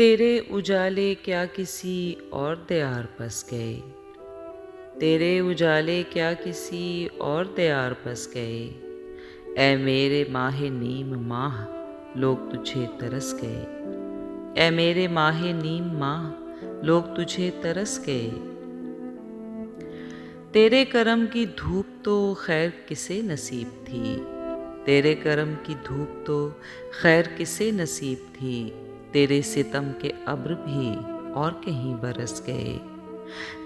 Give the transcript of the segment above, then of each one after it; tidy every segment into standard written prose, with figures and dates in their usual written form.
تیرے اجالے کیا کسی اور دیار پس گئے، تیرے اجالے کیا کسی اور دیار پس گئے، اے میرے ماہ نیم ماہ لوگ تجھے ترس گئے، اے میرے ماہ نیم ماہ لوگ تجھے ترس گئے۔ تیرے کرم کی دھوپ تو خیر کسے نصیب تھی، تیرے کرم کی دھوپ تو خیر کسے نصیب تھی، تیرے ستم کے ابر بھی اور کہیں برس گئے،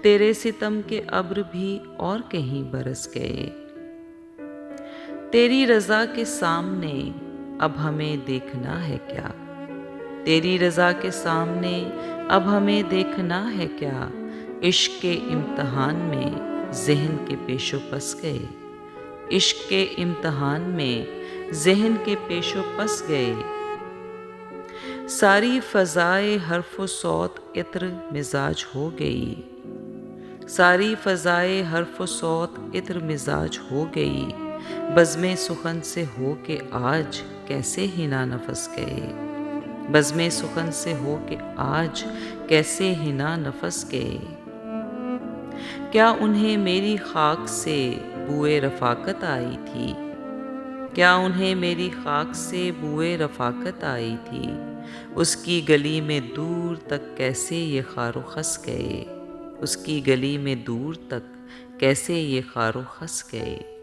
تیرے ستم کے ابر بھی اور کہیں برس گئے۔ تیری رضا کے سامنے اب ہمیں دیکھنا ہے کیا، تیری رضا کے سامنے اب ہمیں دیکھنا ہے کیا، عشق کے امتحان میں ذہن کے پیش و پس گئے، عشق کے امتحان میں ذہن کے پیش و پس گئے۔ ساری فضائے حرف و صوت عطر مزاج ہو گئی، ساری فضائے حرف و صوت عطر مزاج ہو گئی، بزمِ سخن سے ہو کے آج کیسے حنا نفس گئے، بزمِ سخن سے ہو کے آج کیسے حنا نفس گئے۔ کیا انہیں میری خاک سے بوئے رفاقت آئی تھی، کیا انہیں میری خاک سے بوئے رفاقت آئی تھی، اس کی گلی میں دور تک کیسے یہ خار و خس گئے، اس کی گلی میں دور تک کیسے یہ خار و خس گئے۔